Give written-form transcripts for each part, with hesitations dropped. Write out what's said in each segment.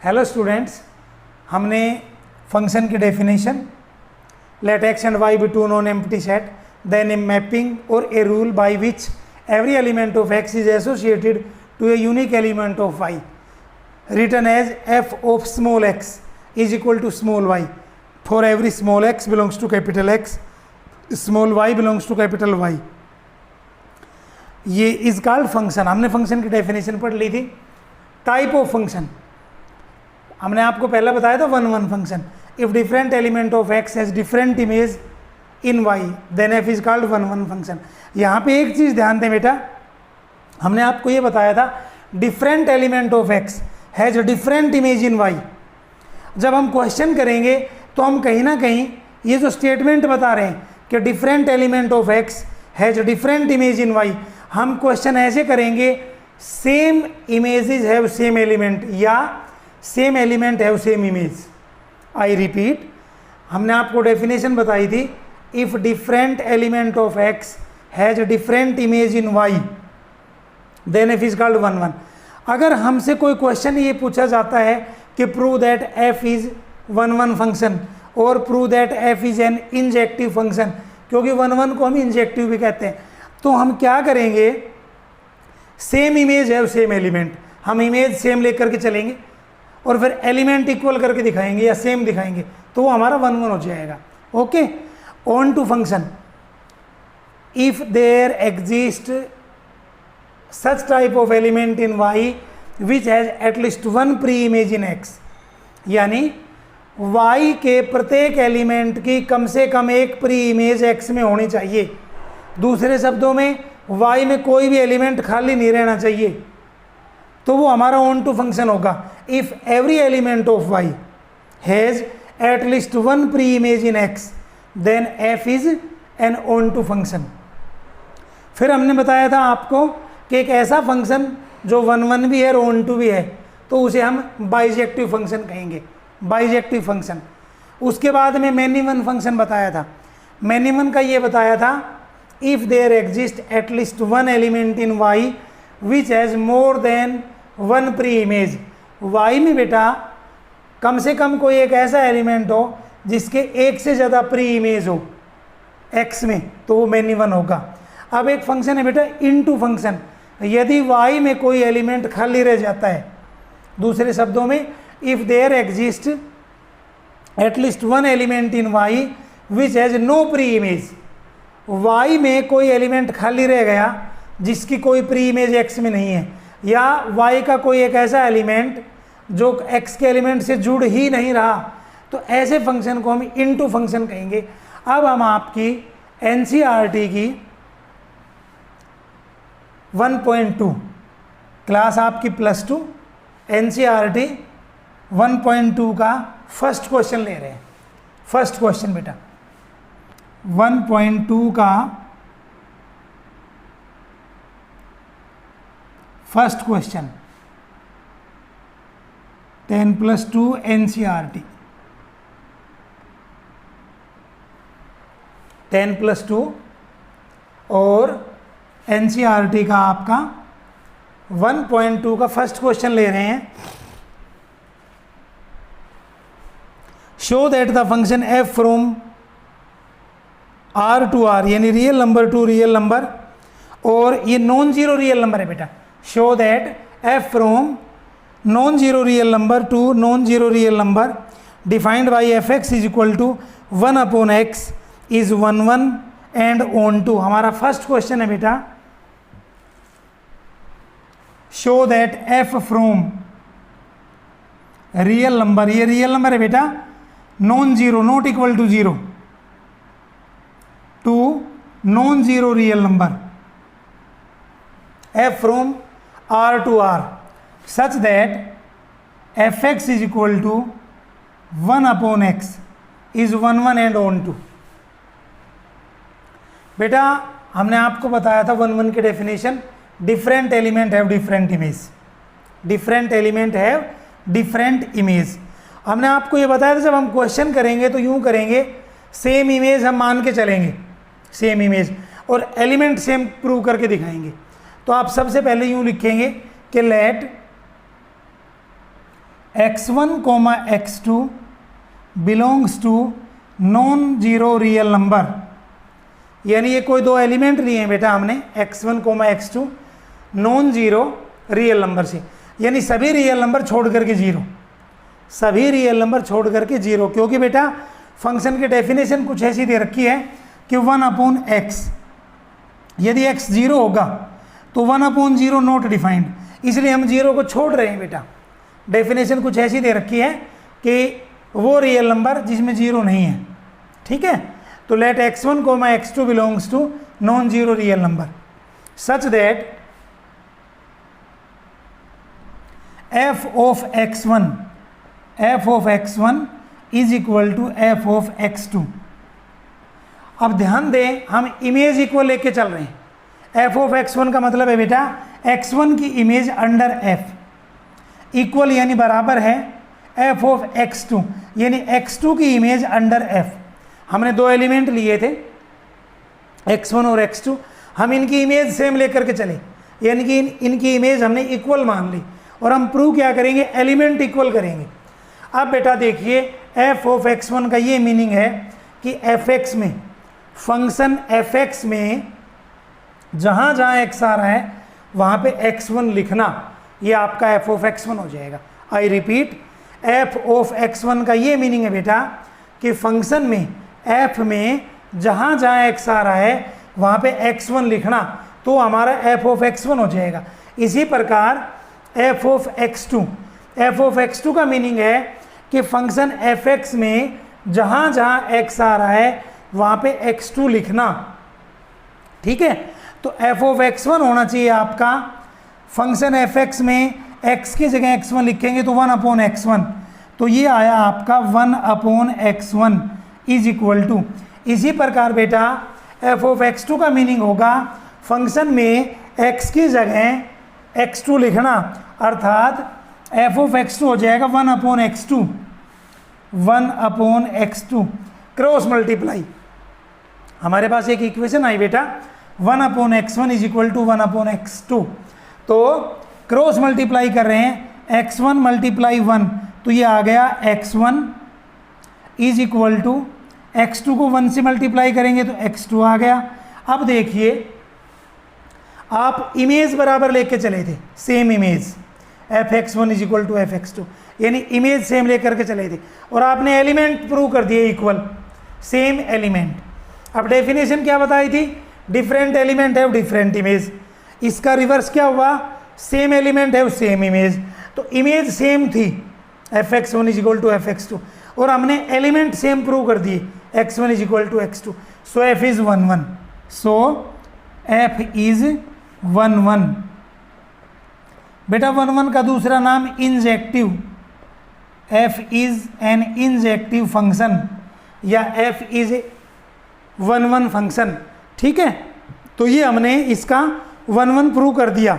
Hello students, हमने function की definition, let x and y be two non empty set, then a mapping or a rule by which every element of x is associated to a unique element of y, written as f of small x is equal to small y for every small x belongs to capital X, small y belongs to capital Y. ये is called function. हमने function की definition पढ़ ली थी. Type of function हमने आपको पहले बताया था, one function. If different element of x has different image in y then f is called one function. यहाँ पे एक चीज़ ध्यान दें बेटा, हमने आपको ये बताया था different element of x has different image in y. जब हम क्वेश्चन करेंगे तो हम कहीं ना कहीं ये जो स्टेटमेंट बता रहे हैं कि different element of x has different image in y, हम क्वेश्चन ऐसे करेंगे same images have same element या same element have same image. I repeat, हमने आपको डेफिनेशन बताई थी, if different element of x has different image in y then f is called one. अगर हमसे कोई क्वेश्चन ये पूछा जाता है कि prove that f is one function और prove that f is an injective function, क्योंकि वन को हम इंजेक्टिव भी कहते हैं, तो हम क्या करेंगे, सेम इमेज है सेम एलिमेंट, हम इमेज सेम लेकर के चलेंगे और फिर एलिमेंट इक्वल करके दिखाएंगे या सेम दिखाएंगे, तो वो हमारा वन हो जाएगा. Okay. On to function, if there exist such type of element in y which has at least one pre image in x, यानी y के प्रत्येक एलिमेंट की कम से कम एक प्री इमेज x में होनी चाहिए. दूसरे शब्दों में y में कोई भी एलिमेंट खाली नहीं रहना चाहिए, तो वो हमारा ऑन टू फंक्शन होगा. If every element of y has at least one pre image in x then f is an on to function. फिर हमने बताया था आपको कि एक ऐसा फंक्शन जो वन भी है और ऑन टू भी है, तो उसे हम बाइजेक्टिव फंक्शन कहेंगे, बाइजेक्टिव फंक्शन. उसके बाद में मैनी वन फंक्शन बताया था. मैनी वन का ये बताया था, if there exist at least one element in y which has more than one pre image. y में बेटा कम से कम कोई एक ऐसा एलिमेंट हो जिसके एक से ज़्यादा प्री इमेज हो x में, तो वो मैनी वन होगा. अब एक फंक्शन है बेटा इनटू फंक्शन, यदि y में कोई एलिमेंट खाली रह जाता है, दूसरे शब्दों में if there exist at least one element in y which has no pre image, y में कोई एलिमेंट खाली रह गया जिसकी कोई प्री इमेज x में नहीं है, या y का कोई एक ऐसा एलिमेंट जो x के एलिमेंट से जुड़ ही नहीं रहा, तो ऐसे फंक्शन को हम इनटू फंक्शन कहेंगे. अब हम आपकी NCERT की 1.2 क्लास आपकी +2 NCERT 1.2 का फर्स्ट क्वेश्चन ले रहे हैं. फर्स्ट क्वेश्चन बेटा 1.2 का फर्स्ट क्वेश्चन 10+2 NCERT 10+2 और NCERT का आपका 1.2 का फर्स्ट क्वेश्चन ले रहे हैं. Show that the function f from r to r, यानी real number to real number, और ये नॉन जीरो रियल नंबर है बेटा. Show that f from non zero real number to non zero real number defined by f(x) is equal to 1/x is 1 and on to. हमारा first question है बेटा, show that f from real number, ये real number है बेटा, non zero not equal to 0 to non zero real number f from r to r such that f(x) is equal to 1/x is 1 and on to. बेटा हमने आपको बताया था one की definition, different element have different image, different element have different image. हमने आपको ये बताया था जब हम क्वेश्चन करेंगे तो यूं करेंगे, सेम इमेज हम मान के चलेंगे, सेम इमेज, और एलिमेंट सेम प्रूव करके दिखाएंगे. तो आप सबसे पहले यूं लिखेंगे कि let x1 comma x2 belongs to non zero real number, यानी ये कोई दो एलिमेंट लिए हैं बेटा हमने x1 comma x2 non zero real number से, यानी सभी रियल नंबर छोड़ करके जीरो, सभी रियल नंबर छोड़ करके जीरो, क्योंकि बेटा फंक्शन की डेफिनेशन कुछ ऐसी दे रखी है कि 1/x, यदि x जीरो होगा तो 1/0 नॉट डिफाइंड, इसलिए हम जीरो को छोड़ रहे हैं बेटा। डेफिनेशन कुछ ऐसी दे रखी है कि वो रियल नंबर जिसमें जीरो नहीं है, ठीक है। तो let x1 comma x2 belongs to non zero real number such that f of x1 is equal to f of x2। अब ध्यान दें, हम इमेज इक्वल लेके चल रहे हैं। f of x1 का मतलब है बेटा x1 की इमेज अंडर f इक्वल यानी बराबर है f of x2, यानी x2 की इमेज अंडर f। हमने दो एलिमेंट लिए थे x1 और x2, हम इनकी इमेज सेम लेकर के चले, यानी कि इनकी इमेज हमने इक्वल मान ली, और हम प्रूव क्या करेंगे, एलिमेंट इक्वल करेंगे। अब बेटा देखिए f of x1 का ये मीनिंग है कि fx में, फंक्शन fx में जहाँ जहाँ x आ रहा है वहाँ पे x1 लिखना, ये आपका f of x1 हो जाएगा। I repeat, f of x1 का ये मीनिंग है बेटा कि फंक्शन में f में जहाँ जहाँ x आ रहा है वहाँ पे x1 लिखना, तो हमारा f of x1 हो जाएगा। इसी प्रकार f of x2 का मीनिंग है कि फंक्शन fx में जहाँ जहाँ x आ रहा है वहाँ पे x2 लिखना, ठीक है। तो f of x1 होना चाहिए आपका, फंक्शन fx में x की जगह x1 लिखेंगे तो 1/x1, तो ये आया आपका 1/x1 इज इक्वल टू। इसी प्रकार बेटा f of x2 का मीनिंग होगा फंक्शन में x की जगह x2 लिखना, अर्थात f of x2 हो जाएगा 1/x2 क्रॉस मल्टीप्लाई। हमारे पास एक इक्वेशन आई बेटा 1/x1 is equal to 1/x2, तो क्रॉस मल्टीप्लाई कर रहे हैं x1 मल्टीप्लाई 1, तो ये आ गया x1 is equal to x2 को 1 से मल्टीप्लाई करेंगे तो x2 आ गया। अब देखिए आप इमेज बराबर लेके चले थे, same image fx1 is equal to fx2, यानी इमेज सेम लेकर के चले थे, और आपने एलिमेंट प्रूव कर दिए इक्वल, सेम एलिमेंट। अब डेफिनेशन क्या बताई थी, डिफरेंट एलिमेंट है डिफरेंट इमेज। इसका रिवर्स क्या हुआ, सेम एलिमेंट है सेम इमेज। तो इमेज सेम थी fx1 is equal to fx2, और हमने एलिमेंट सेम प्रूव कर दिए x1 is equal to x2, so f is 1/1, so f is 1/1। बेटा 1/1 का दूसरा नाम injective, f is an injective function, या f इज 1/1 फंक्शन, ठीक है। तो ये हमने इसका 1/1 प्रूव कर दिया।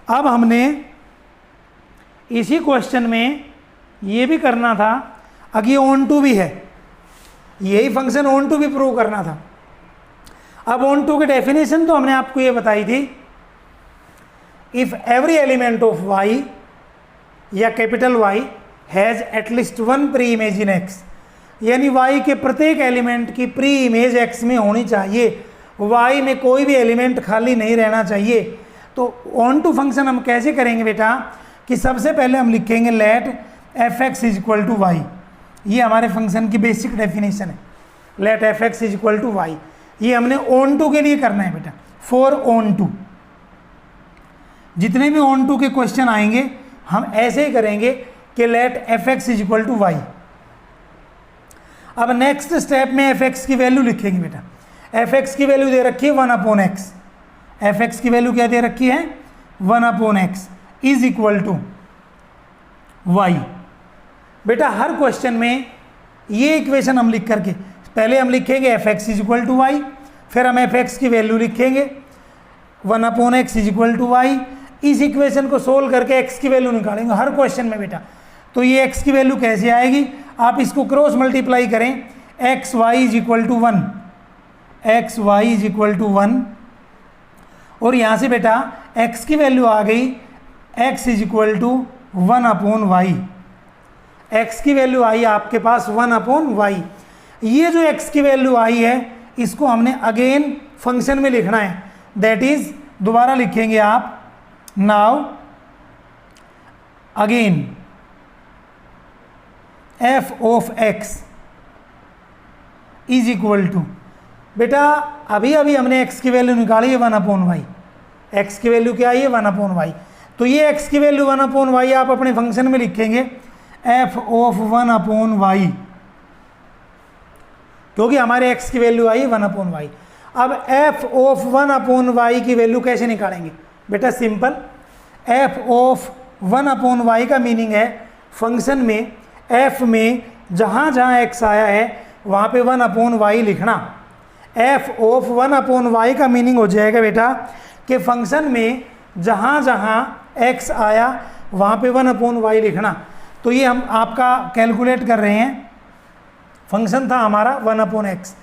अब हमने इसी क्वेश्चन में ये भी करना था, अगर ऑन टू भी है, यही फंक्शन ऑन टू भी प्रूव करना था। अब ऑन टू की डेफिनेशन तो हमने आपको ये बताई थी, if every element of y या capital Y has at least one pre image in x, यानी y के प्रत्येक एलिमेंट की प्री इमेज x में होनी चाहिए, y में कोई भी एलिमेंट खाली नहीं रहना चाहिए। तो ऑन टू फंक्शन हम कैसे करेंगे बेटा, कि सबसे पहले हम लिखेंगे let fx is equal to y, ये हमारे फंक्शन की बेसिक डेफिनेशन है, let fx is equal to y। ये हमने ऑन टू के लिए करना है बेटा, फॉर ऑन टू। जितने भी ऑन टू के क्वेश्चन आएंगे हम ऐसे ही करेंगे कि let fx is equal to y। अब नेक्स्ट स्टेप में fx की वैल्यू लिखेंगे बेटा, fx की वैल्यू दे रखी है 1/x, fx की वैल्यू क्या दे रखी है 1/x is equal to y। बेटा हर क्वेश्चन में ये इक्वेशन हम लिख करके, पहले हम लिखेंगे fx is equal to y, फिर हम fx की वैल्यू लिखेंगे 1/x is equal to y, इस इक्वेशन को सोल्व करके x की वैल्यू निकालेंगे हर क्वेश्चन में बेटा। तो ये x की वैल्यू कैसे आएगी, आप इसको क्रॉस मल्टीप्लाई करें, x y is equal to 1, x y is equal to 1, और यहाँ से बेटा x की वैल्यू आ गई x is equal to 1/y, x की वैल्यू आई आपके पास 1/y। ये जो x की वैल्यू आई है इसको हमने अगेन फंक्शन में लिखना है, दैट इज दोबारा लिखेंगे आप, now again f of x is equal to, बेटा अभी अभी हमने x की वैल्यू निकाली है 1/y, x की वैल्यू क्या है 1/y, तो ये x की वैल्यू 1/y आप अपने फंक्शन में लिखेंगे f ऑफ 1/y, क्योंकि हमारे x की वैल्यू आई 1/y। अब f ऑफ 1/y की वैल्यू कैसे निकालेंगे बेटा, सिंपल, f ऑफ 1/y का मीनिंग है फंक्शन में f में जहाँ जहाँ x आया है वहाँ पे 1/y लिखना। f ऑफ 1/y का मीनिंग हो जाएगा बेटा कि फंक्शन में जहाँ जहाँ x आया वहाँ पे 1/y लिखना। तो ये हम आपका कैलकुलेट कर रहे हैं, फंक्शन था हमारा 1/x,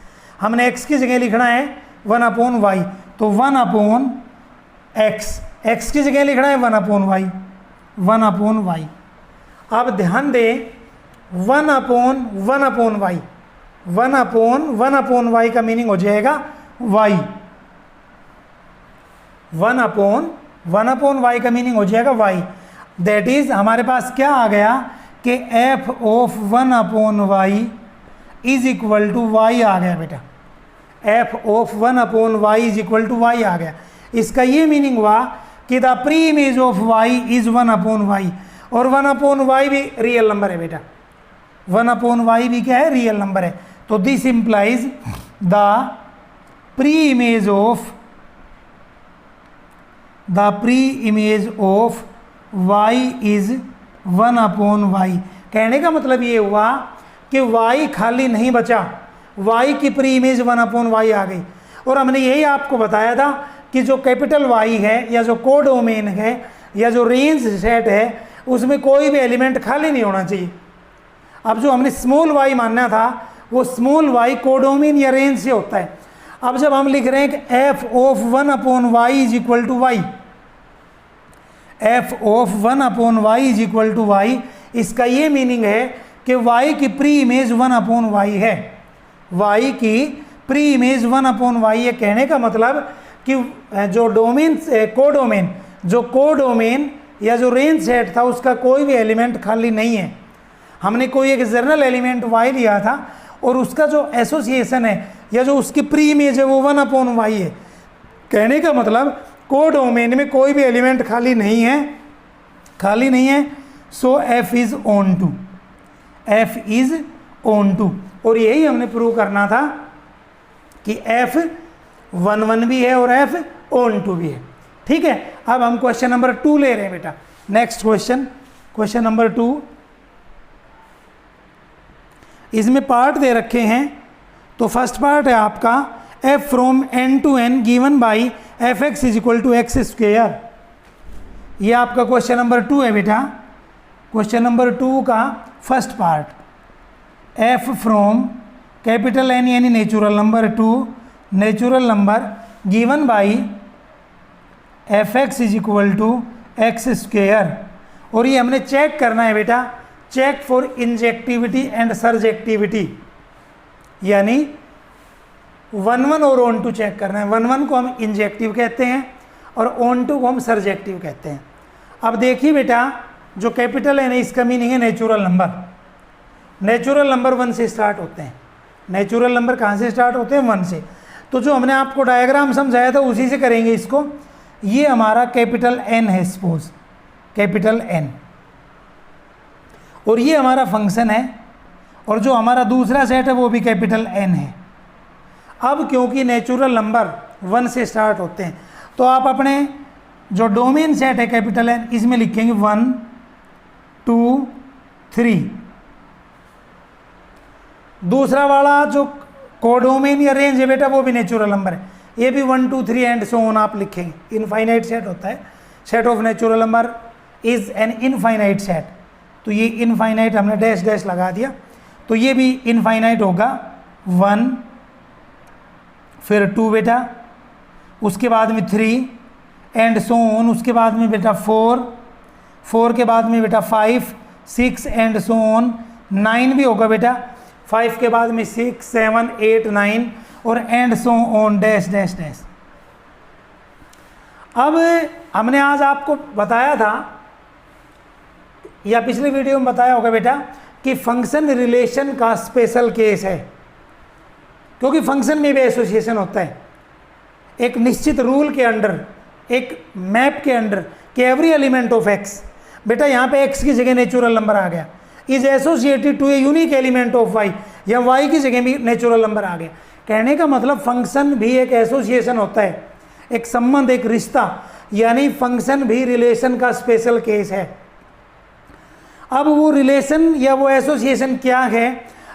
हमने x की जगह लिखना है 1/y, तो 1/x, x की जगह लिखना है 1/y। अब ध्यान दें 1/1/y, 1/1/y का मीनिंग हो जाएगा y, 1/1/y का मीनिंग हो जाएगा y, दैट इज हमारे पास क्या आ गया कि f of 1/y is equal to y आ गया बेटा, f of 1/y is equal to y आ गया। इसका ये मीनिंग हुआ कि the pre image of y is 1/y, और 1/y भी रियल नंबर है बेटा, 1/y भी क्या है, रियल नंबर है। तो this implies the pre image of y is 1/y। कहने का मतलब ये हुआ कि y खाली नहीं बचा, y की प्री इमेज 1/y आ गई। और हमने यही आपको बताया था कि जो कैपिटल Y है या जो कोडोमेन है या जो रेंज सेट है उसमें कोई भी एलिमेंट खाली नहीं होना चाहिए। अब जो हमने स्मॉल y मानना था वो स्मॉल y कोडोमेन या रेंज से होता है। अब जब हम लिख रहे हैं कि f of 1/y is equal to y, f of 1/y is equal to y, इसका ये मीनिंग है कि y की प्री इमेज 1/y है, y की प्री इमेज 1/y है। कहने का मतलब कि जो कोडोमेन या जो रेंज सेट था उसका कोई भी एलिमेंट खाली नहीं है। हमने कोई एक जनरल एलिमेंट y लिया था और उसका जो एसोसिएशन है या जो उसकी प्री इमेज है वो 1/y है। कहने का मतलब कोडोमेन में कोई भी एलिमेंट खाली नहीं है, सो f इज ऑन टू, और यही हमने प्रूव करना था कि f 1/1 भी है और f ऑन टू भी है। ठीक है, अब हम क्वेश्चन नंबर 2 ले रहे हैं बेटा। नेक्स्ट क्वेश्चन नंबर 2, इसमें पार्ट दे रखे हैं। तो फर्स्ट पार्ट है आपका f from n to n given by fx is equal to x square. ये आपका क्वेश्चन नंबर 2 है बेटा। क्वेश्चन नंबर 2 का first part, f from capital N यानी natural number to natural number given by fx is equal to x square. और ये हमने check करना है बेटा, check for injectivity and surjectivity, यानी 1/1 और ऑन टू चेक करना है। 1/1 को हम इंजेक्टिव कहते हैं और ऑन टू को हम सर्जेक्टिव कहते हैं। अब देखिए बेटा, जो कैपिटल है ना इसका मीनिंग है नेचुरल नंबर। नेचुरल नंबर 1 से स्टार्ट होते हैं। नेचुरल नंबर कहाँ से स्टार्ट होते हैं? 1 से। तो जो हमने आपको डायग्राम समझाया था उसी से करेंगे इसको। ये हमारा कैपिटल N है, सपोज कैपिटल N, और ये हमारा फंक्शन है, और जो हमारा दूसरा सेट है वो भी कैपिटल N है। अब क्योंकि नेचुरल नंबर 1 से स्टार्ट होते हैं तो आप अपने जो डोमेन सेट है कैपिटल N इसमें लिखेंगे 1 2 3। दूसरा वाला जो कोडोमेन या रेंज है बेटा वो भी नेचुरल नंबर है, ये भी 1 2 3 एंड सो ऑन आप लिखेंगे। इनफाइनाइट सेट होता है, set of natural number is an infinite set. तो ये इनफाइनाइट हमने डैश डैश लगा दिया, तो ये भी इनफाइनाइट होगा। 1 फिर 2 बेटा, उसके बाद में 3 एंड सो ऑन, उसके बाद में बेटा 4 के बाद में बेटा 5 6 एंड सो ऑन, 9 भी होगा बेटा, 5 के बाद में 6 7 8 9 और and so on dash dash dash. अब हमने आज आपको बताया था या पिछले वीडियो में बताया होगा बेटा कि फंक्शन रिलेशन का स्पेशल केस है, क्योंकि फंक्शन में भी एसोसिएशन होता है एक निश्चित रूल के अंडर, एक मैप के अंडर कि एवरी एलिमेंट ऑफ एक्स, बेटा यहाँ पे एक्स की जगह नेचुरल नंबर आ गया, is associated to a unique element of y, या वाई की जगह भी नेचुरल नंबर आ गया। कहने का मतलब फंक्शन भी एक एसोसिएशन होता है, एक संबंध, एक रिश्ता, यानी फंक्शन भी रिलेशन का स्पेशल केस है। अब वो रिलेशन या वो एसोसिएशन क्या है?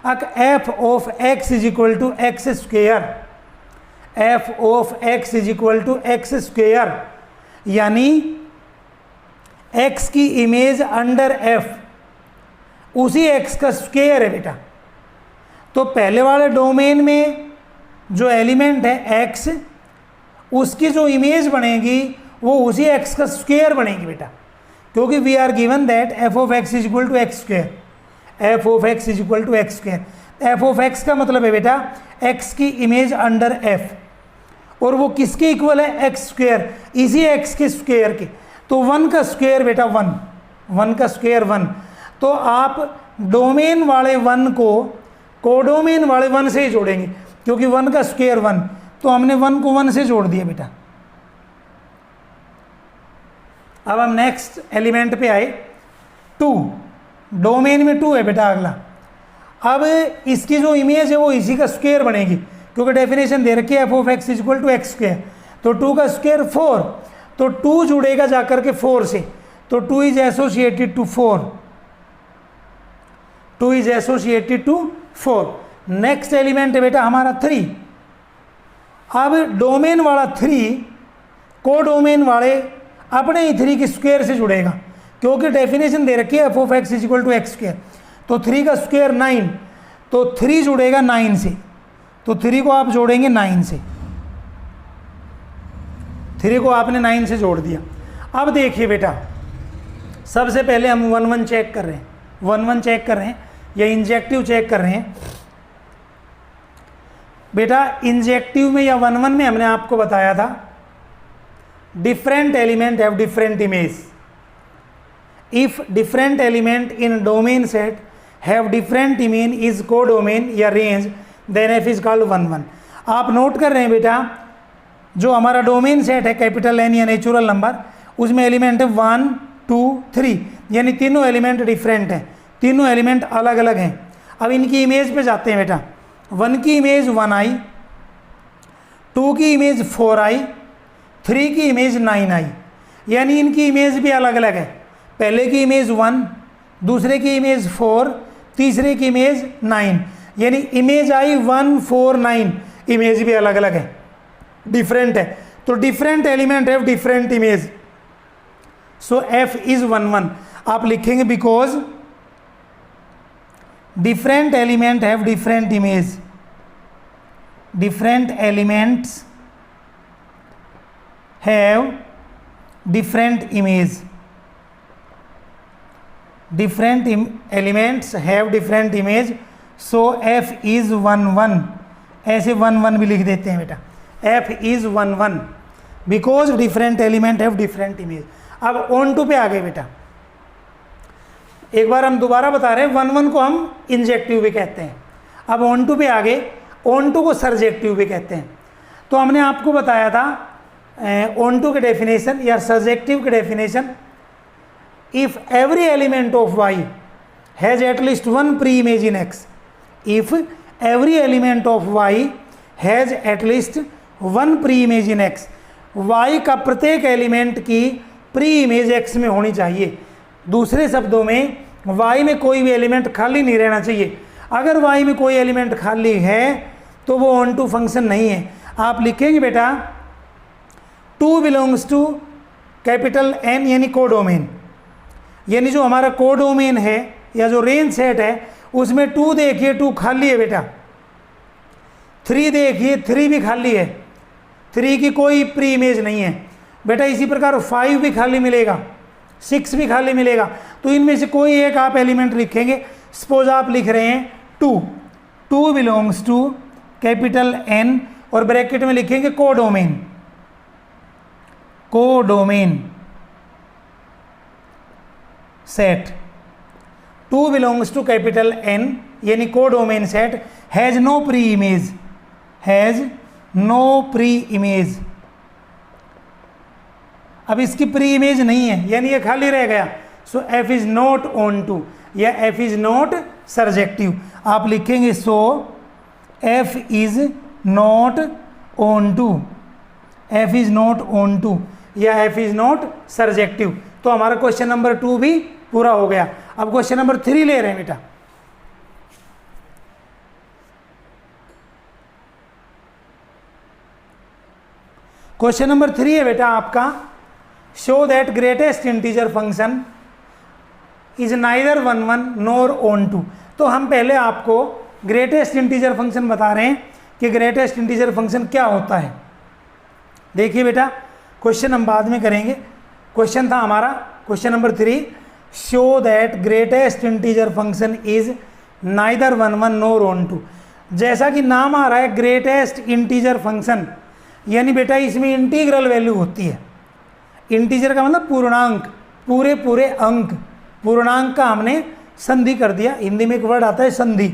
F of x is equal to x square, f of x is equal to x square, यानी एक्स की इमेज अंडर एफ उसी एक्स का स्क्वेयर है बेटा। तो पहले वाले डोमेन में जो एलिमेंट है एक्स, उसकी जो इमेज बनेगी वो उसी एक्स का स्क्वेयर बनेगी बेटा, क्योंकि we are given that f of x is equal to x square, f of x is equal to x square. F of x का मतलब है बेटा एक्स की इमेज अंडर एफ, और वो किसके इक्वल है? एक्स स्क्वेयर, इसी एक्स के स्क्वेयर के। तो 1 का स्क्वेयर बेटा 1, 1 का स्क्वेयर 1। तो आप डोमेन वाले 1 को कोडोमेन वाले 1 से ही जोड़ेंगे, क्योंकि 1 का स्क्वेयर 1, तो हमने 1 को 1 से जोड़ दिया बेटा। अब हम नेक्स्ट एलिमेंट पे आए, 2, डोमेन में 2 है बेटा अगला। अब इसकी जो इमेज है वो इसी का स्क्वेयर बनेगी, क्योंकि डेफिनेशन दे रखी है f of x is equal to x square. तो 2 का स्क्वेयर 4, तो 2 जुड़ेगा जाकर के 4 से, तो 2 is associated to 4, 2 is associated to 4। Next element है बेटा हमारा 3। अब डोमेन वाला 3 को डोमेन वाले अपने ही 3 के स्क्वायर से जुड़ेगा, क्योंकि डेफिनेशन दे रखी है f of x is equal to x square. तो 3 का स्क्वायर 9, तो 3 जुड़ेगा 9 से, तो 3 को आप जोड़ेंगे 9 से, 3 को आपने 9 से जोड़ दिया। अब देखिए बेटा, सबसे पहले हम 1 1 चेक कर रहे हैं, 1 1 चेक कर रहे हैं या इंजेक्टिव चेक कर रहे हैं। बेटा इंजेक्टिव में या 1 1 में हमने आपको बताया था different element have different image. If different element in domain set have different image is codomain या range, then f is called 1 1। आप नोट कर रहे हैं बेटा, जो हमारा डोमेन सेट है कैपिटल एन या नेचुरल नंबर, उसमें एलिमेंट है 1 2 3, यानी तीनों एलिमेंट डिफरेंट हैं, तीनों एलिमेंट अलग अलग हैं। अब इनकी इमेज पे जाते हैं बेटा। 1 की इमेज 1 आई, 2 की इमेज 4 आई, 3 की इमेज 9 आई, यानी इनकी इमेज भी अलग अलग है। पहले की इमेज 1, दूसरे की इमेज 4, तीसरे की इमेज 9, यानी इमेज आई 1 4 9, इमेज भी अलग अलग है, डिफरेंट है। तो डिफरेंट एलिमेंट है different image, so F is 1 1। आप लिखेंगे because different element have different image, different elements have different image, different elements have different image, so f is 1 1। ऐसे 1 1 भी लिख देते हैं बेटा, f is 1 1 because different element have different image। अब on to पे आ गए बेटा। एक बार हम दोबारा बता रहे हैं, 1 1 को हम इंजेक्टिव भी कहते हैं। अब on to पे आ गए, on to को सर्जेक्टिव भी कहते हैं। तो हमने आपको बताया था ऑन टू के डेफिनेशन या सब्जेक्टिव के definition, if every element of y has at least 1 pre image in x, if every element of y has at least 1 pre image in x, y का प्रत्येक एलिमेंट की प्री इमेज एक्स में होनी चाहिए। दूसरे शब्दों में वाई में कोई भी एलिमेंट खाली नहीं रहना चाहिए। अगर वाई में कोई एलिमेंट खाली है तो वो ऑन टू फंक्शन नहीं है। आप लिखेंगे बेटा 2 बिलोंग्स टू कैपिटल एन, यानी कोडोमेन, यानी जो हमारा कोडोमेन है या जो रेंज सेट है उसमें 2 देखिए 2 खाली है बेटा, 3 देखिए 3 भी खाली है, 3 की कोई प्री इमेज नहीं है बेटा। इसी प्रकार 5 भी खाली मिलेगा, 6 भी खाली मिलेगा। तो इनमें से कोई एक आप एलिमेंट लिखेंगे। सपोज आप लिख रहे हैं 2 बिलोंग्स टू कैपिटल N और ब्रैकेट में लिखेंगे codomain set. 2 belongs to capital N यानी codomain set has no pre image. अब इसकी प्री इमेज नहीं है यानी ये खाली रह गया। So f is not on to या f इज नॉट सर्जेक्टिव। आप लिखेंगे so f is not on to, f is not on to या f इज नॉट सर्जेक्टिव। तो हमारा क्वेश्चन नंबर 2 भी पूरा हो गया। अब क्वेश्चन नंबर 3 ले रहे हैं बेटा। क्वेश्चन नंबर 3 है बेटा आपका, show that greatest integer function is neither 1 1 nor on to. तो हम पहले आपको ग्रेटेस्ट इंटीजर फंक्शन बता रहे हैं कि ग्रेटेस्ट इंटीजर फंक्शन क्या होता है। देखिए बेटा, क्वेश्चन हम बाद में करेंगे। क्वेश्चन था हमारा question number 3, show that greatest integer function is neither 1 1 nor on to. जैसा कि नाम आ रहा है ग्रेटेस्ट इंटीजर फंक्शन, यानी बेटा इसमें इंटीग्रल वैल्यू होती है। इंटीजर का मतलब पूर्णांक, पूरे अंक। पूर्णांक का हमने संधि कर दिया, हिंदी में एक वर्ड आता है संधि,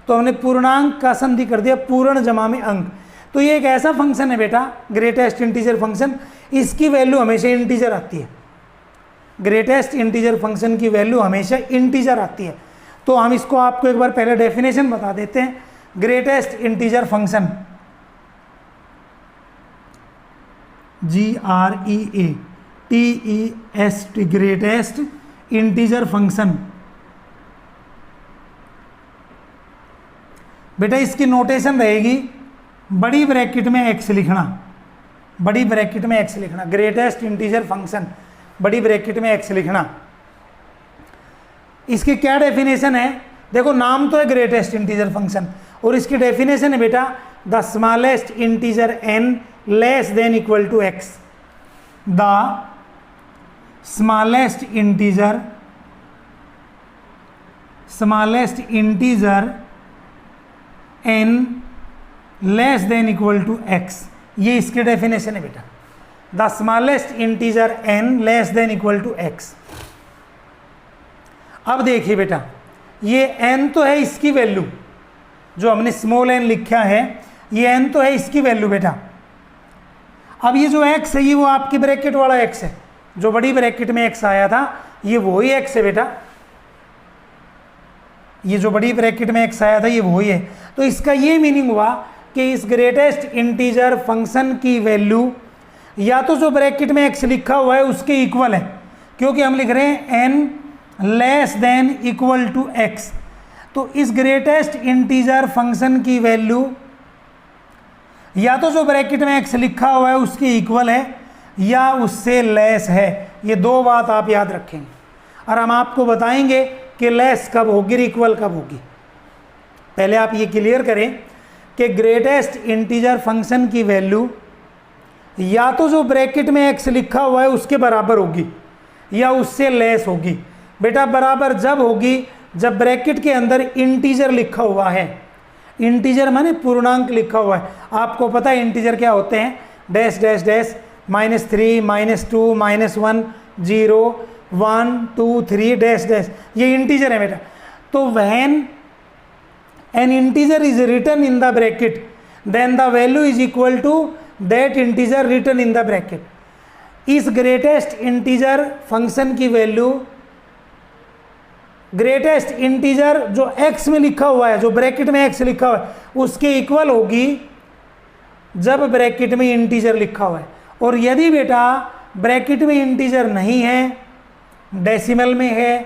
तो हमने पूर्णांक का संधि कर दिया पूर्ण जमा में अंक। तो ये एक ऐसा फंक्शन है बेटा ग्रेटेस्ट इंटीजर फंक्शन, इसकी वैल्यू हमेशा इंटीजर आती है। ग्रेटेस्ट इंटीजर फंक्शन की वैल्यू हमेशा इंटीजर आती है। तो हम इसको आपको एक बार पहले डेफिनेशन बता देते हैं। Greatest integer function GREATEST greatest integer function. बेटा इसकी नोटेशन रहेगी बड़ी ब्रैकेट में x लिखना, बड़ी ब्रैकेट में x लिखना। ग्रेटेस्ट इंटीजर फंक्शन बड़ी ब्रैकेट में x लिखना। इसकी क्या डेफिनेशन है? देखो नाम तो है ग्रेटेस्ट इंटीजर फंक्शन और इसकी डेफिनेशन है बेटा the smallest integer n less than equal to x। The smallest integer n less than equal to x, ये इसकी डेफिनेशन है बेटा। The smallest integer n less than equal to x। अब देखिए बेटा ये n तो है इसकी वैल्यू, जो हमने स्मॉल n लिखा है, ये n तो है इसकी वैल्यू बेटा। अब ये जो x है ये वो आपकी ब्रैकेट वाला x है, जो बड़ी ब्रैकेट में x आया था ये वही x है बेटा। ये जो बड़ी ब्रैकेट में x आया था ये वही है। तो इसका ये मीनिंग हुआ कि इस ग्रेटेस्ट इंटीजर फंक्शन की वैल्यू या तो जो ब्रैकेट में x लिखा हुआ है उसके इक्वल है, क्योंकि हम लिख रहे हैं n less than equal to x। तो इस ग्रेटेस्ट इंटीजर फंक्शन की वैल्यू या तो जो ब्रैकेट में x लिखा हुआ है उसके इक्वल है या उससे लेस है। ये दो बात आप याद रखेंगे और हम आपको बताएंगे कि लेस कब होगी, इक्वल कब होगी। पहले आप ये क्लियर करें कि ग्रेटेस्ट इंटीजर फंक्शन की वैल्यू या तो जो ब्रैकेट में x लिखा हुआ है उसके बराबर होगी या उससे लेस होगी। बेटा बराबर जब होगी जब ब्रैकेट के अंदर इंटीजर लिखा हुआ है। इंटीजर माने पूर्णांक लिखा हुआ है। आपको पता है इंटीजर क्या होते हैं, dash dash dash, -3 -2 -1 0 1 2 3 dash dash, ये इंटीजर है बेटा। तो when an integer is written in the bracket then the value is equal to that integer written in the bracket. इस ग्रेटेस्ट इंटीजर फंक्शन की वैल्यू ग्रेटेस्ट इंटीजर जो x में लिखा हुआ है, जो ब्रैकेट में x लिखा हुआ है उसके इक्वल होगी जब ब्रैकेट में इंटीजर लिखा हुआ है। और यदि बेटा ब्रैकेट में इंटीजर नहीं है, डेसिमल में है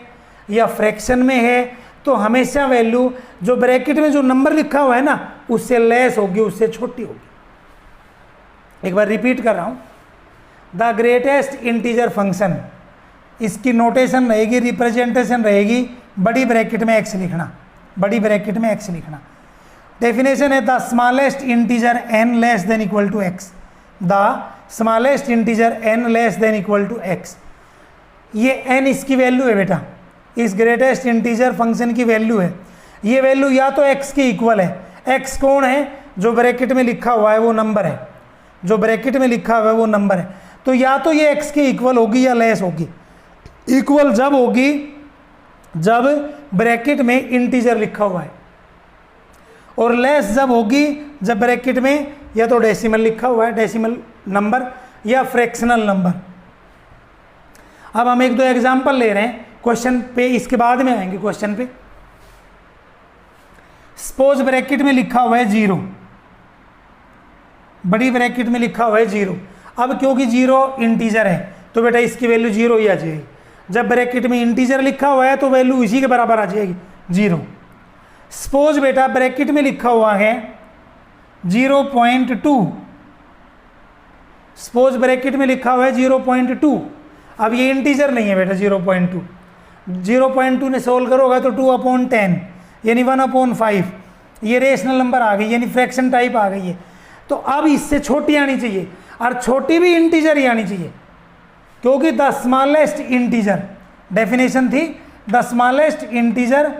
या फ्रैक्शन में है, तो हमेशा वैल्यू जो ब्रैकेट में जो नंबर लिखा हुआ है ना उससे लेस होगी, उससे छोटी होगी। एक बार रिपीट कर रहा हूँ, द ग्रेटेस्ट इंटीजर फंक्शन, इसकी नोटेशन रहेगी, रिप्रेजेंटेशन रहेगी बड़ी ब्रैकेट में x लिखना, बड़ी ब्रैकेट में x लिखना। डेफिनेशन है the smallest integer n less than equal to x। The smallest integer n less than equal to x। ये n इसकी वैल्यू है बेटा, इस ग्रेटेस्ट इंटीजर फंक्शन की वैल्यू है। ये वैल्यू या तो x की इक्वल है, x कौन है, जो ब्रैकेट में लिखा हुआ है वो नंबर है, जो ब्रैकेट में लिखा हुआ है वो नंबर है। तो या तो ये x की इक्वल होगी या लेस होगी। इक्वल जब होगी जब ब्रैकेट में इंटीजर लिखा हुआ है, और लेस जब होगी जब ब्रैकेट में या तो डेसिमल लिखा हुआ है, डेसिमल नंबर, या फ्रैक्शनल नंबर। अब हम एक दो एग्जांपल ले रहे हैं क्वेश्चन पे, इसके बाद में आएंगे क्वेश्चन पे। सपोज ब्रैकेट में लिखा हुआ है 0, बड़ी ब्रैकेट में लिखा हुआ है 0। अब क्योंकि 0 इंटीजर है तो बेटा इसकी वैल्यू 0 ही आ जाएगी। जब ब्रैकेट में इंटीजर लिखा हुआ है तो वैल्यू इसी के बराबर आ जाएगी 0। सपोज बेटा ब्रैकेट में लिखा हुआ है 0.2, सपोज ब्रैकेट में लिखा हुआ है 0.2। अब ये इंटीजर नहीं है बेटा 0.2, 0.2 ने सोल्व करोगा तो 2/10 यानी 1/5, ये रेशनल नंबर आ गई यानी फ्रैक्शन टाइप आ गई है। तो अब इससे छोटी आनी चाहिए, और छोटी भी इंटीजर ही आनी चाहिए, क्योंकि द स्मॉलेस्ट इंटीजर डेफिनेशन थी the smallest integer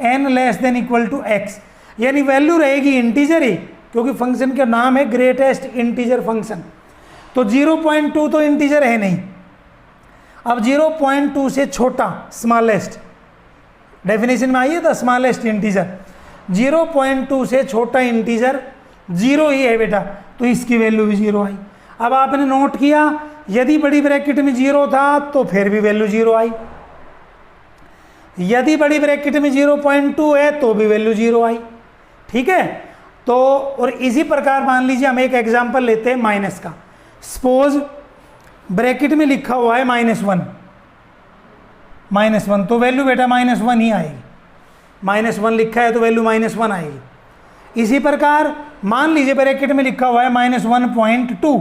n less than equal to x, यानी वैल्यू रहेगी इंटीजर ही, क्योंकि फंक्शन का नाम है ग्रेटेस्ट इंटीजर फंक्शन। तो 0.2 तो इंटीजर है नहीं। अब 0.2 से छोटा स्मॉलेस्ट, डेफिनेशन में आइए द स्मॉलेस्ट इंटीजर, 0.2 से छोटा इंटीजर 0 ही है बेटा, तो इसकी वैल्यू भी 0 आई। अब आपने नोट किया यदि बड़ी ब्रैकेट में 0 था तो फिर भी वैल्यू 0 आई, यदि बड़ी ब्रैकेट में 0.2 है तो भी वैल्यू 0 आई। ठीक है, तो और इसी प्रकार मान लीजिए हम एक एग्जांपल लेते हैं माइनस का। सपोज ब्रैकेट में लिखा हुआ है -1, तो वैल्यू बेटा -1 ही आएगी। -1 लिखा है तो वैल्यू -1 आएगी। इसी प्रकार मान लीजिए ब्रैकेट में लिखा हुआ है -1.2,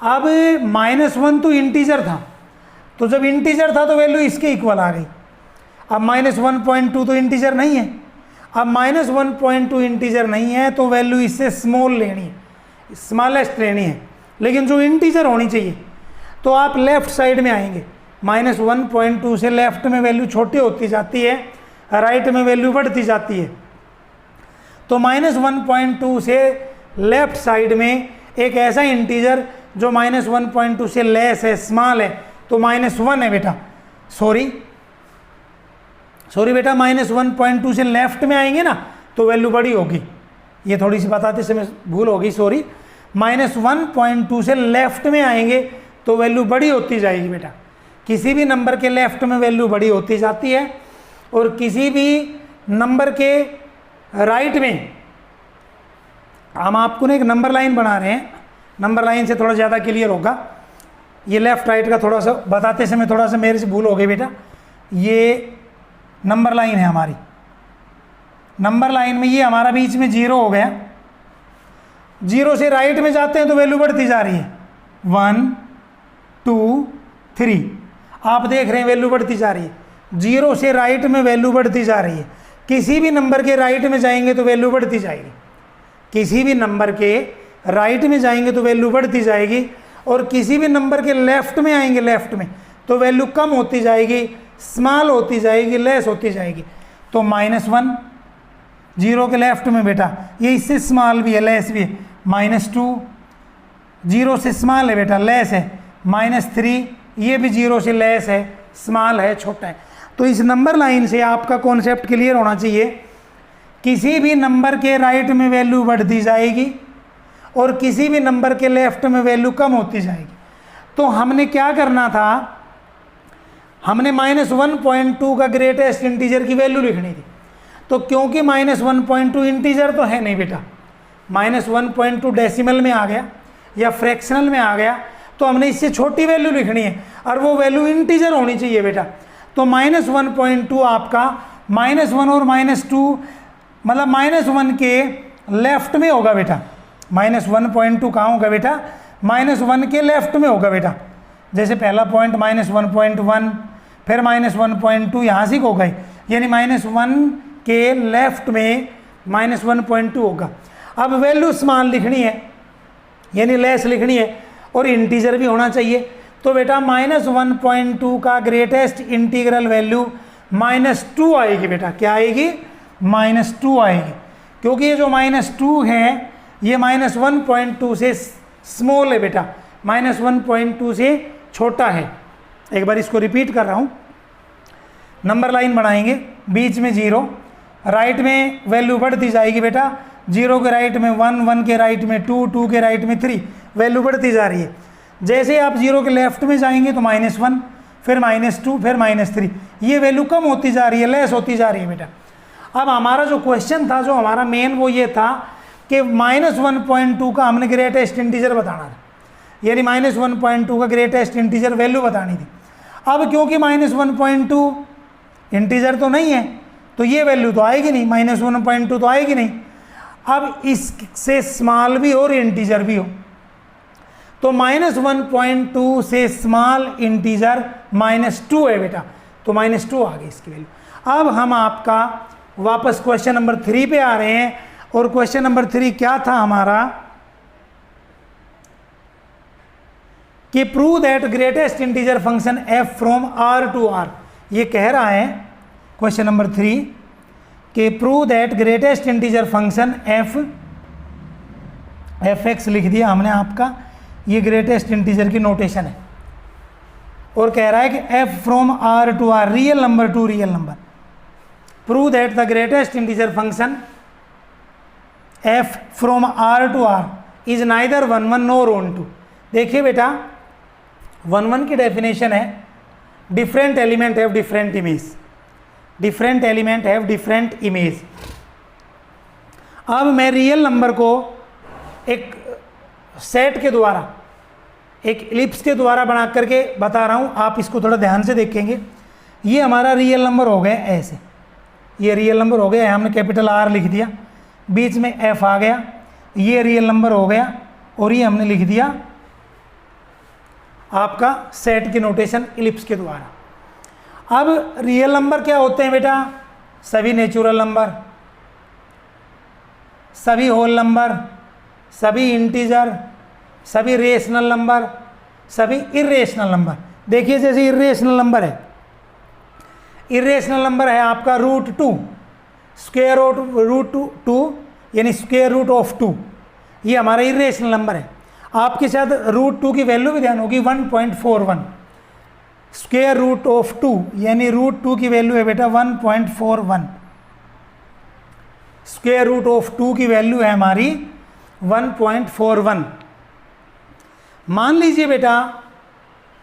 अब -1 तो इंटीजर था, तो जब इंटीजर था तो वैल्यू इसके इक्वल आ गई। अब -1.2 तो इंटीजर नहीं है, अब -1.2 इंटीजर नहीं है तो वैल्यू इससे स्मॉल लेनी है, स्मॉलेस्ट लेनी है, लेकिन जो इंटीजर होनी चाहिए। तो आप लेफ्ट साइड में आएंगे, -1.2 से लेफ्ट में वैल्यू छोटी होती जाती है, राइट में वैल्यू बढ़ती जाती है। तो -1.2 से लेफ्ट साइड में एक ऐसा इंटीजर जो -1.2 से लेस है, स्मॉल है, तो -1 है बेटा, सॉरी बेटा, -1.2 से लेफ्ट में आएंगे ना तो वैल्यू बड़ी होगी। ये थोड़ी सी बताते समय भूल होगी, सॉरी। -1.2 से लेफ्ट में आएंगे तो वैल्यू बड़ी होती जाएगी बेटा। किसी भी नंबर के लेफ्ट में वैल्यू बड़ी होती जाती है, और किसी भी नंबर के राइट में, हम आपको ना एक नंबर लाइन बना रहे हैं, नंबर लाइन से थोड़ा ज़्यादा क्लियर होगा। ये लेफ्ट राइट का थोड़ा सा बताते समय थोड़ा सा मेरे से भूल हो गई बेटा। ये नंबर लाइन है हमारी, नंबर लाइन में ये हमारा बीच में 0 हो गया, 0 से राइट में जाते हैं तो वैल्यू बढ़ती जा रही है, 1 2 3, आप देख रहे हैं वैल्यू बढ़ती जा रही है। 0 से राइट में वैल्यू बढ़ती जा रही है, किसी भी नंबर के राइट में जाएंगे तो वैल्यू बढ़ती जाएगी, किसी भी नंबर के राइट में जाएंगे तो वैल्यू बढ़ती जाएगी, और किसी भी नंबर के लेफ्ट में आएंगे, लेफ्ट में, तो वैल्यू कम होती जाएगी, स्मॉल होती जाएगी, लेस होती जाएगी। तो -1 0 के लेफ्ट में बेटा, ये इससे स्मॉल भी है, लेस भी है, -2 0 से स्मॉल है बेटा, लेस है, -3 ये भी 0 से लेस है, स्मॉल है, छोटा है। तो इस नंबर लाइन से आपका कॉन्सेप्ट क्लियर होना चाहिए, किसी भी नंबर के राइट में वैल्यू बढ़ती जाएगी और किसी भी नंबर के लेफ्ट में वैल्यू कम होती जाएगी। तो हमने क्या करना था, हमने -1.2 का ग्रेटेस्ट इंटीजर की वैल्यू लिखनी थी। तो क्योंकि -1.2 इंटीजर तो है नहीं बेटा, -1.2 डेसिमल में आ गया या फ्रैक्शनल में आ गया, तो हमने इससे छोटी वैल्यू लिखनी है, और वो वैल्यू इंटीजर होनी चाहिए बेटा। तो -1.2 आपका -1 और -2 मतलब -1 के लेफ्ट में होगा बेटा, -1.2 कहाँ होगा बेटा, -1 के लेफ्ट में होगा बेटा। जैसे पहला पॉइंट -1.1, फिर -1.2 यहाँ से हो गए, यानी -1 के लेफ्ट में -1.2 होगा। अब वैल्यू स्मॉल लिखनी है, यानी लेस लिखनी है, और इंटीजर भी होना चाहिए। तो बेटा -1.2 का ग्रेटेस्ट इंटीग्रल वैल्यू -2 आएगी बेटा। क्या आएगी? -2 आएगी, क्योंकि ये जो -2 है ये -1.2 से स्मॉल है बेटा, -1.2 से छोटा है। एक बार इसको रिपीट कर रहा हूँ। नंबर लाइन बनाएंगे, बीच में 0, राइट में वैल्यू बढ़ती जाएगी बेटा, 0 के राइट में 1, 1 के राइट में 2, 2 के राइट में 3, वैल्यू बढ़ती जा रही है। जैसे आप 0 के लेफ्ट में जाएंगे तो -1, फिर -2, फिर -3, ये वैल्यू कम होती जा रही है, लेस होती जा रही है बेटा। अब हमारा जो क्वेश्चन था, जो हमारा मेन, वो ये था कि -1.2 का हमने ग्रेटेस्ट इंटीजर बताना था, यानी -1.2 का ग्रेटेस्ट इंटीजर वैल्यू बतानी थी। अब क्योंकि -1.2 इंटीजर तो नहीं है, तो ये वैल्यू तो आएगी नहीं, -1.2 तो आएगी नहीं। अब इससे स्मॉल भी हो और इंटीजर भी हो, तो -1.2 से स्मॉल इंटीजर -2 है बेटा, तो -2 आ गई इसकी वैल्यू। अब हम आपका वापस क्वेश्चन नंबर 3 पे आ रहे हैं, और क्वेश्चन नंबर 3 क्या था हमारा कि prove that greatest integer function f from r to r। ये कह रहा है क्वेश्चन नंबर 3 कि prove that greatest integer function f(x) लिख दिया हमने आपका, ये ग्रेटेस्ट इंटीजर की नोटेशन है, और कह रहा है कि f from r to r, real number to real number, prove that the greatest integer function f from r to r is neither 1 1 nor 1 2। देखिए बेटा, 1 1 की डेफिनेशन है different element have different image, different element have different image. अब मैं real number को एक set के द्वारा, एक इलिप्स के द्वारा बना करके बता रहा हूँ, आप इसको थोड़ा ध्यान से देखेंगे। ये हमारा रियल नंबर हो गया ऐसे, ये रियल नंबर हो गया, हमने कैपिटल R लिख दिया, बीच में f आ गया, ये रियल नंबर हो गया, और ये हमने लिख दिया आपका सेट की नोटेशन इलिप्स के द्वारा। अब रियल नंबर क्या होते हैं बेटा? सभी नेचुरल नंबर, सभी होल नंबर, सभी इंटीजर, सभी रेशनल नंबर, सभी इर्रेशनल नंबर। देखिए जैसे इर्रेशनल नंबर है, इर्रेशनल नंबर है आपका √2, स्क्वायर रूट 2 यानी स्क्वायर रूट ऑफ 2, ये हमारा इर्रेशनल नंबर है। आपके साथ √2 की वैल्यू भी ध्यान होगी 1.41, स्क्वायर रूट ऑफ 2 यानी √2 की वैल्यू है बेटा 1.41, स्क्वायर रूट ऑफ 2 की वैल्यू है हमारी 1.41। मान लीजिए बेटा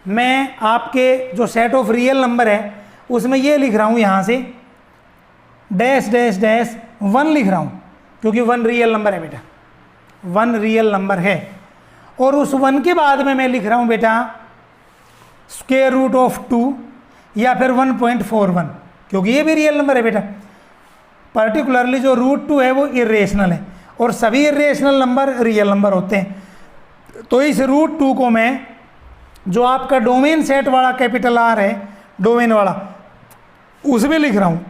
मैं आपके जो सेट ऑफ रियल नंबर है उसमें ये लिख रहा हूँ, यहाँ से डैश डैश डैश 1 लिख रहा हूँ, क्योंकि 1 रियल नंबर है बेटा, 1 रियल नंबर है। और उस 1 के बाद में मैं लिख रहा हूँ बेटा स्क्वायर रूट ऑफ 2 या फिर 1.41, क्योंकि ये भी रियल नंबर है बेटा। पर्टिकुलरली जो √2 है वो इर्रेशनल है, और सभी इर्रेशनल नंबर रियल नंबर होते हैं। तो इस √2 को मैं, जो आपका डोमेन सेट वाला कैपिटल R है, डोमेन वाला, उसमें लिख रहा हूँ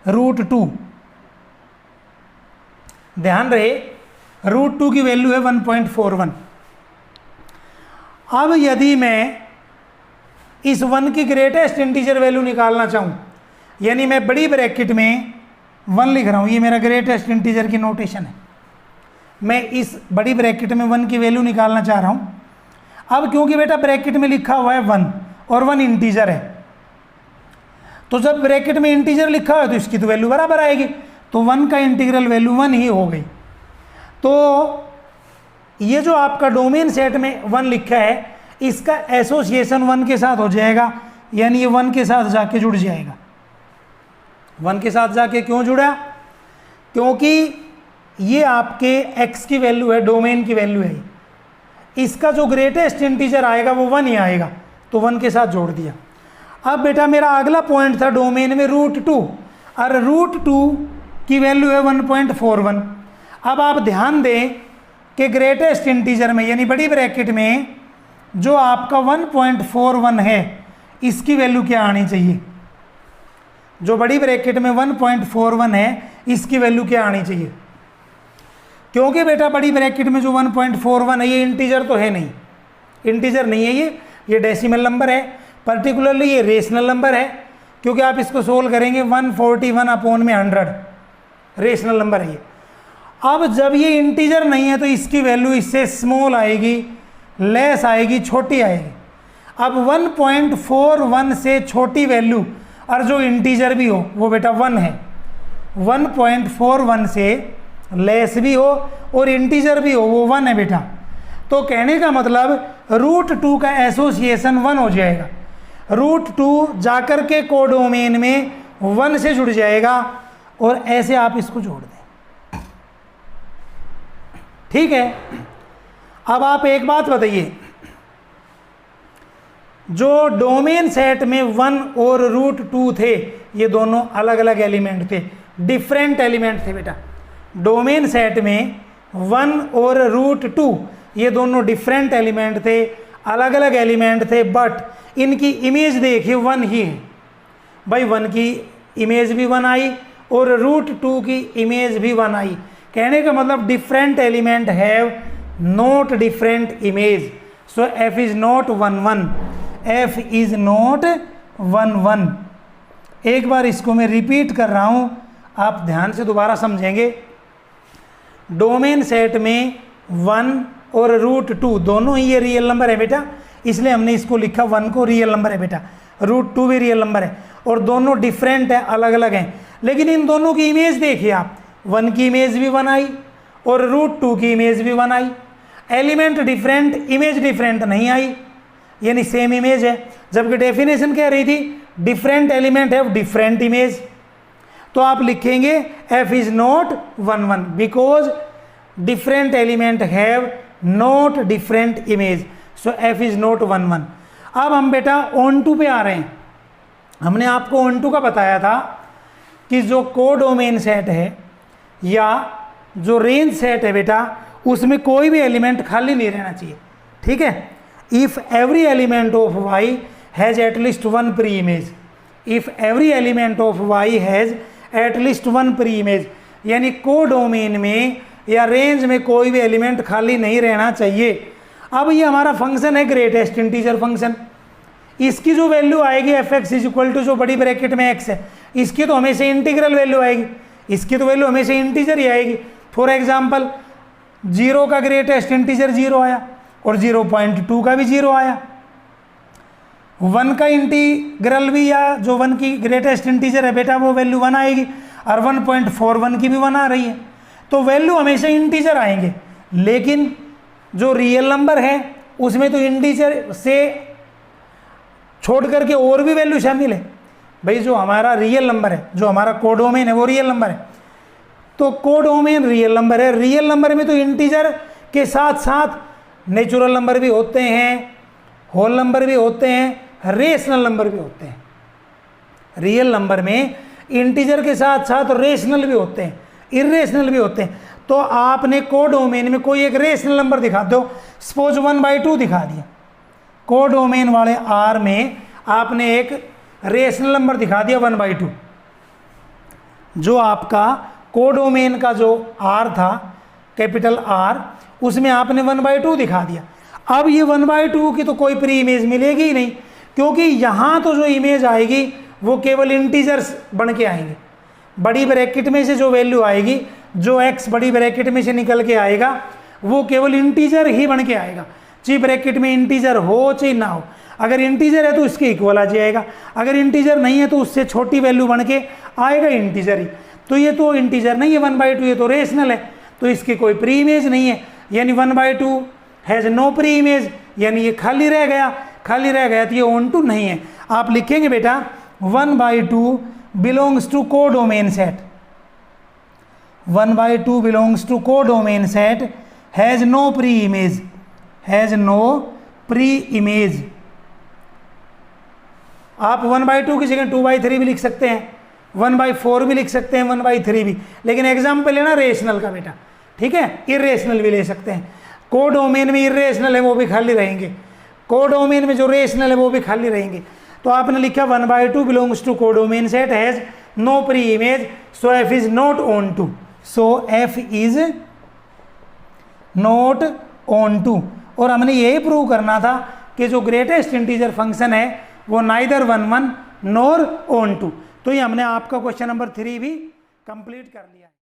√2। ध्यान रहे √2 की वैल्यू है 1.41। अब यदि मैं इस 1 की ग्रेटेस्ट इंटीजर वैल्यू निकालना चाहूँ, यानी मैं बड़ी ब्रैकेट में 1 लिख रहा हूँ, ये मेरा ग्रेटेस्ट इंटीजर की नोटेशन है, मैं इस बड़ी ब्रैकेट में 1 की वैल्यू निकालना चाह रहा हूँ। अब क्योंकि बेटा ब्रैकेट में लिखा हुआ है 1 और 1 इंटीजर है, तो जब ब्रैकेट में इंटीजर लिखा हुआ है तो इसकी तो वैल्यू बराबर आएगी, तो 1 का इंटीग्रल वैल्यू 1 ही हो गई। तो ये जो आपका डोमेन सेट में 1 लिखा है, इसका एसोसिएशन 1 के साथ हो जाएगा, यानी ये 1 के साथ जाके जुड़ जाएगा। 1 के साथ जाके क्यों जुड़ा? क्योंकि ये आपके x की वैल्यू है, डोमेन की वैल्यू है, इसका जो ग्रेटेस्ट इंटीजर आएगा वो 1 ही आएगा, तो 1 के साथ जोड़ दिया। अब बेटा मेरा अगला पॉइंट था डोमेन में √2, और √2 की वैल्यू है 1.41। अब आप ध्यान दें कि ग्रेटेस्ट इंटीजर में, यानी बड़ी ब्रैकेट में जो आपका 1.41 है, इसकी वैल्यू क्या आनी चाहिए? जो बड़ी ब्रैकेट में 1.41 है, इसकी वैल्यू क्या आनी चाहिए? क्योंकि बेटा बड़ी ब्रैकेट में जो 1.41 है ये इंटीजर तो है नहीं, इंटीजर नहीं है ये डेसिमल नंबर है, पर्टिकुलरली ये रेशनल नंबर है, क्योंकि आप इसको सोल्व करेंगे 141/100 रेशनल नंबर है ये। अब जब ये इंटीजर नहीं है तो इसकी वैल्यू इससे स्मॉल आएगी, लेस आएगी, छोटी आएगी। अब 1.41 से छोटी वैल्यू और जो इंटीजर भी हो वो बेटा 1 है, 1.41 से लेस भी हो और इंटीजर भी हो वो 1 है बेटा। तो कहने का मतलब √2 का एसोसिएशन 1 हो जाएगा, √2 जाकर के कोडोमेन में 1 से जुड़ जाएगा और ऐसे आप इसको जोड़ दें। ठीक है। अब आप एक बात बताइए, जो डोमेन सेट में 1 और √2 थे, ये दोनों अलग अलग एलिमेंट थे, डिफरेंट एलिमेंट थे बेटा। डोमेन सेट में 1 और √2 ये दोनों डिफरेंट एलिमेंट थे, अलग अलग एलिमेंट थे, बट इनकी इमेज देखिए 1 ही है भाई। 1 की इमेज भी 1 आई और √2 की इमेज भी 1 आई। कहने का मतलब different element have not different image, so f is not 1 1, f is not 1 1। एक बार इसको मैं रिपीट कर रहा हूं, आप ध्यान से दोबारा समझेंगे। डोमेन सेट में 1 और √2 दोनों ही ये रियल नंबर है बेटा, इसलिए हमने इसको लिखा 1 को रियल नंबर है बेटा, √2 भी रियल नंबर है और दोनों डिफरेंट है, अलग अलग हैं। लेकिन इन दोनों की इमेज देखिए आप, 1 की इमेज भी 1 आई और √2 की इमेज भी 1 आई। एलिमेंट डिफरेंट, इमेज डिफरेंट नहीं आई, यानी सेम इमेज है। जबकि डेफिनेशन कह रही थी different element have different image. तो आप लिखेंगे f is not 1 1 because different element have not different image, so f is not 1 1। अब हम बेटा ON2 पे आ रहे हैं। हमने आपको ON2 का बताया था कि जो कोडोमेन सेट है या जो रेंज सेट है बेटा, उसमें कोई भी एलिमेंट खाली नहीं रहना चाहिए। ठीक है। If every element of y has at least 1 pre image, if every element of y has at least 1 pre image, यानी कोडोमेन में या रेंज में कोई भी एलिमेंट खाली नहीं रहना चाहिए। अब ये हमारा फंक्शन है ग्रेटेस्ट इंटीजर फंक्शन, इसकी जो वैल्यू आएगी f(x) इक्वल टू जो बड़ी ब्रैकेट में x है, इसकी तो हमेशा इंटीग्रल वैल्यू आएगी, इसकी तो वैल्यू हमेशा इंटीजर ही आएगी। फॉर एग्जाम्पल 0 का ग्रेटेस्ट इंटीजर 0 आया और 0.2 का भी 0 आया। 1 का इंटीग्रल भी या जो 1 की ग्रेटेस्ट इंटीजर है बेटा वो वैल्यू 1 आएगी और 1.41 की भी 1 आ रही है। तो वैल्यू हमेशा इंटीजर आएंगे, लेकिन जो रियल नंबर है उसमें तो इंटीजर से छोड़ करके और भी वैल्यू शामिल है भाई। जो हमारा रियल नंबर है, जो हमारा कोडोमेन है वो रियल नंबर है, तो कोडोमेन रियल नंबर है। रियल नंबर में तो इंटीजर के साथ साथ नेचुरल नंबर भी होते हैं, होल नंबर भी होते हैं, रेशनल नंबर भी होते हैं। रियल नंबर में इंटीजर के साथ साथ रेशनल भी होते हैं, इरेशनल भी होते हैं। तो आपने कोडोमेन में कोई एक रेशनल नंबर दिखा दो, सपोज 1/2 दिखा दिया, कोडोमेन वाले R में आपने एक रेशनल नंबर दिखा दिया 1/2। जो आपका कोडोमेन का जो R था, कैपिटल R, उसमें आपने 1/2 दिखा दिया। अब ये 1/2 की तो कोई प्री इमेज मिलेगी ही नहीं, क्योंकि यहाँ तो जो इमेज आएगी वो केवल इंटीजर्स बन के आएंगे। बड़ी ब्रैकेट में से जो वैल्यू आएगी, जो x बड़ी ब्रैकेट में से निकल के आएगा वो केवल इंटीजर ही बन के आएगा, चाहे ब्रैकेट में इंटीजर हो चाहे ना हो। अगर इंटीजर है तो इसके इक्वल आ जाएगा, अगर इंटीजर नहीं है तो उससे छोटी वैल्यू बन के आएगा इंटीजर ही। तो ये तो इंटीजर नहीं है 1/2, ये तो रेशनल है, तो इसकी कोई प्री इमेज नहीं है, यानी 1/2 हैज़ नो प्री इमेज, यानी ये खाली रह गया। खाली रह गया तो ये ON2 नहीं है। आप लिखेंगे बेटा 1/2 belongs to codomain set, 1/2 belongs to codomain set has no pre image, has no pre image. आप 1/2 की जगह 2/3 भी लिख सकते हैं, 1/4 भी लिख सकते हैं, 1/3 भी, लेकिन एग्जाम्पल लेना रेशनल का बेटा। ठीक है, इरेशनल भी ले सकते हैं। कोडोमेन में इरेशनल है वो भी खाली रहेंगे, कोडोमेन में जो रेशनल है वो भी खाली रहेंगे। तो आपने लिखा 1/2 belongs to codomain set has no pre image, so f is not ON2, so f is not ON2। और हमने यही प्रूव करना था कि जो ग्रेटेस्ट इंटीजर फंक्शन है वो नाइदर 1 1 नॉर ऑन 2। तो ये हमने आपका क्वेश्चन नंबर 3 भी कंप्लीट कर लिया है।